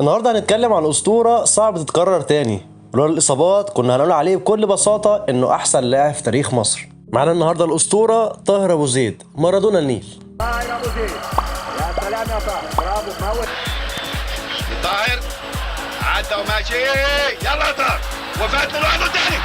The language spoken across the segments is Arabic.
النهارده هنتكلم عن اسطوره صعب تتكرر تاني. ولولا الاصابات كنا هنقول عليه بكل بساطه انه احسن لاعب في تاريخ مصر. معانا النهارده الاسطوره طاهر ابو زيد، مارادونا النيل. طاهر ابو زيد، يا سلام يا طاهر، برافو مهوش. طاهر عدى وماشي، يلا يا طاهر، وفات لوحده تاني.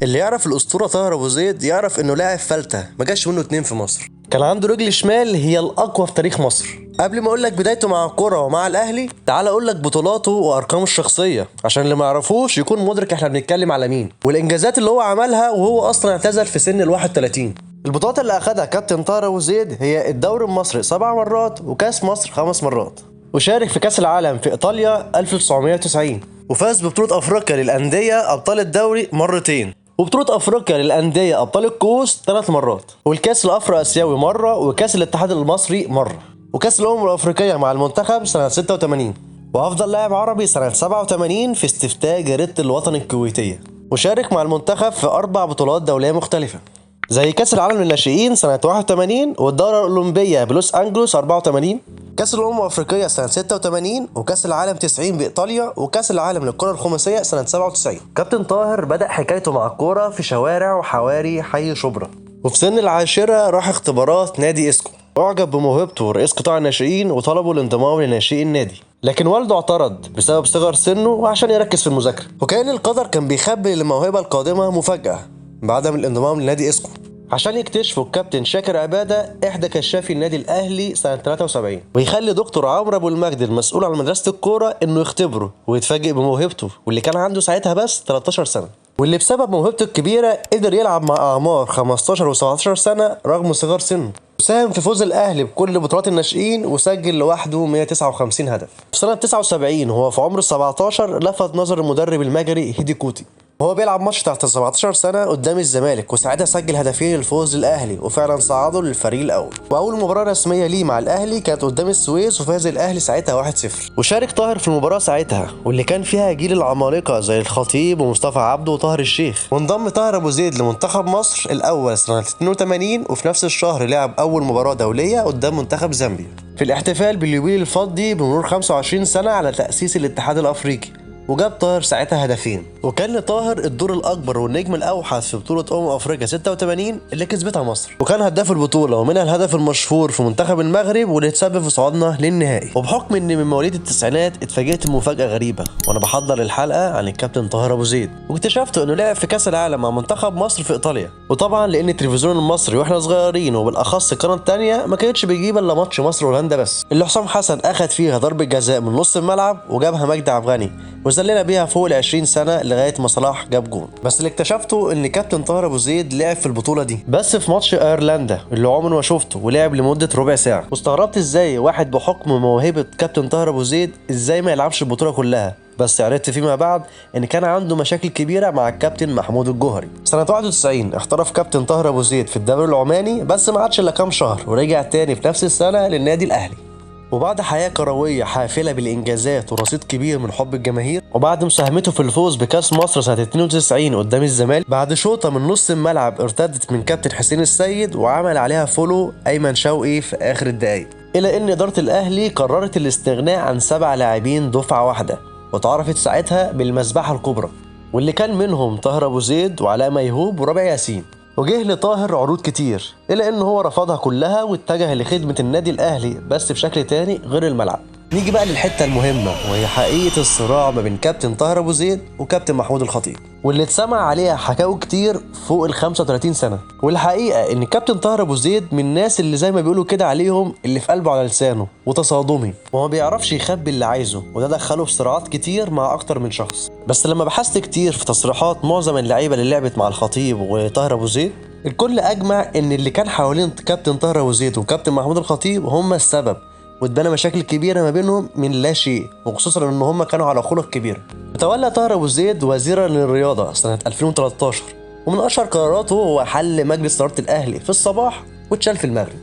اللي يعرف الاسطوره طاهر ابو زيد يعرف انه لاعب فلته ما جاش منه اتنين في مصر. كان عنده رجل شمال هي الاقوى في تاريخ مصر. قبل ما اقول لك بدايته مع الكوره ومع الاهلي، تعال اقول لك بطولاته وارقامه الشخصيه عشان اللي ما يعرفوش يكون مدرك احنا بنتكلم على مين، والانجازات اللي هو عملها وهو اصلا اعتزل في سن ال 31. البطولات اللي اخدها كابتن طاهر ابو زيد هي الدوري المصري 7 مرات وكاس مصر 5 مرات، وشارك في كاس العالم في ايطاليا 1990، وفاز ببطوله افريقيا للانديه ابطال الدوري مرتين، وبطولة افريقيا للاندية ابطال الكؤوس 3 مرات، والكاس الافرو اسيوي مرة، وكاس الاتحاد المصري مرة، وكاس الامم الافريقية مع المنتخب سنة 86، وافضل لاعب عربي سنة 87 في استفتاء جريدة الوطن الكويتية، وشارك مع المنتخب في 4 بطولات دولية مختلفة زي كاس العالم للناشئين سنة 81، والدورة الأولمبية بلوس أنجلوس 84، كاس الأمم الأفريقية سنة 86، وكاس العالم 90 بإيطاليا، وكاس العالم للكرة الخماسية سنة 97. كابتن طاهر بدأ حكايته مع الكورة في شوارع وحواري حي شبرا، وفي سن العاشرة راح اختبارات نادي إسكو، أعجب بموهبته رئيس قطاع الناشئين وطلبوا الانضمام لناشئي النادي، لكن والده اعترض بسبب صغر سنه وعشان يركز في المذاكرة، وكأن القدر كان بيخبي الموهبة القادمة مفاجأة بعدم الانضمام لنادي إسكو، عشان يكتشفوا الكابتن شاكر عبادة إحدى كشافي النادي الأهلي سنة 73، ويخلي دكتور عمرو أبو المجد المسؤول عن مدرسة الكورة إنه يختبره ويتفاجئ بموهبته، واللي كان عنده ساعتها بس 13 سنة، واللي بسبب موهبته الكبيرة قدر يلعب مع أعمار 15 و17 سنة رغم صغر سنه، وساهم في فوز الأهلي بكل بطولات الناشئين وسجل لوحده 159 هدف. في سنة 79 وهو في عمر 17 لفت نظر المدرب المجري هيدي كوتي وهو بيلعب ماتش تحت 17 سنة قدام الزمالك، وساعتها سجل هدفين للفوز للأهلي وفعلا صعدوا للفريق الأول. وأول مباراة رسمية ليه مع الأهلي كانت قدام السويس وفاز الأهلي ساعتها 1-0، وشارك طاهر في المباراة ساعتها واللي كان فيها جيل العمالقة زي الخطيب ومصطفى عبده وطاهر الشيخ. وانضم طاهر أبو زيد لمنتخب مصر الأول سنة 82، وفي نفس الشهر لعب أول مباراة دولية قدام منتخب زامبيا في الاحتفال باليوبيل الفضي بمرور 25 سنة على تأسيس الاتحاد الأفريقي، وجاب طاهر ساعتها هدفين، وكان لطاهر الدور الاكبر والنجم الاوحد في بطوله افريقيا 86 اللي كسبتها مصر، وكان هداف البطوله ومنها الهدف المشهور في منتخب المغرب واللي تسبب في صعودنا للنهائي. وبحكم اني من مواليد التسعينات اتفاجئت بمفاجاه غريبه وانا بحضر الحلقه عن الكابتن طاهر ابو زيد، واكتشفت انه لعب في كاس العالم مع منتخب مصر في ايطاليا، وطبعا لان التلفزيون المصري واحنا صغيرين وبالاخص القناه الثانيه ما كانتش بيجيب الا ماتش مصر وهولندا بس، اللي حسام حسن اخذ فيها ضربه جزاء من نص الملعب وجابها مجدي عبد الغني وزلنا بيها فوق ال 20 سنه لغايه ما صلاح جاب جون. بس اللي اكتشفته ان كابتن طاهر ابو زيد لعب في البطوله دي بس في ماتش ايرلندا اللي عمري ما شفته، ولعب لمده ربع ساعه، واستغربت ازاي واحد بحكم موهبه كابتن طاهر ابو زيد ازاي ما يلعبش البطوله كلها، بس عرفت فيما بعد ان كان عنده مشاكل كبيره مع الكابتن محمود الجوهري. سنه 91 احترف كابتن طاهر ابو زيد في الدوري العماني بس ما عادش الا كام شهر، ورجع تاني في نفس السنه للنادي الاهلي، وبعد حياة كروية حافلة بالإنجازات ورصيد كبير من حب الجماهير، وبعد مساهمته في الفوز بكأس مصر سنة 92 قدام الزمالك بعد شوطة من نص الملعب ارتدت من كابتن حسين السيد وعمل عليها فولو أيمن شوقي في آخر الدقايق، إلى أن إدارة الأهلي قررت الاستغناء عن 7 لاعبين دفعة واحدة، وتعرفت ساعتها بالمذبحة الكبرى، واللي كان منهم طاهر أبو زيد وعلاء ميهوب وربيع ياسين. وجه لطاهر عروض كتير إلا إن هو رفضها كلها واتجه لخدمة النادي الأهلي بس بشكل تاني غير الملعب. نيجي بقى للحتة المهمة وهي حقيقة الصراع ما بين كابتن طاهر أبو زيد وكابتن محمود الخطيب، واللي اتسمع عليها حكاوي كتير فوق ال 35 سنة. والحقيقة إن كابتن طاهر أبو زيد من الناس اللي زي ما بيقولوا كده عليهم اللي في قلبه على لسانه وتصادمي، وما بيعرفش يخبي اللي عايزه، وده دخله في صراعات كتير مع أكتر من شخص. بس لما بحثت كتير في تصريحات معظم اللعيبة اللي لعبت مع الخطيب وطاهر أبو زيد، الكل أجمع إن اللي كان حوالين كابتن طاهر أبو زيد وكابتن محمود الخطيب هم السبب، واتبنى مشاكل كبيرة ما بينهم من لا شيء، وخصوصا ان هم كانوا على خلق كبيرة. تولى طاهر ابو زيد وزيرا للرياضة سنة 2013، ومن اشهر قراراته هو حل مجلس إدارة الاهلي في الصباح واتشال في المغرب.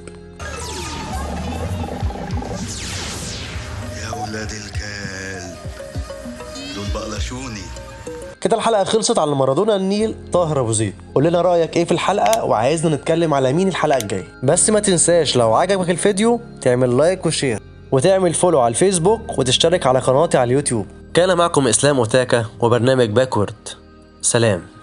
يا ولاد الكلب دول بقلشوني. كده الحلقة خلصت على مارادونا النيل طاهر ابو زيد. قول لنا رأيك ايه في الحلقة وعايزنا نتكلم على مين الحلقة الجاية، بس ما تنساش لو عجبك الفيديو تعمل لايك وشير وتعمل فولو على الفيسبوك وتشترك على قناتي على اليوتيوب. كان معكم اسلام اوتاكا وبرنامج باكورد. سلام.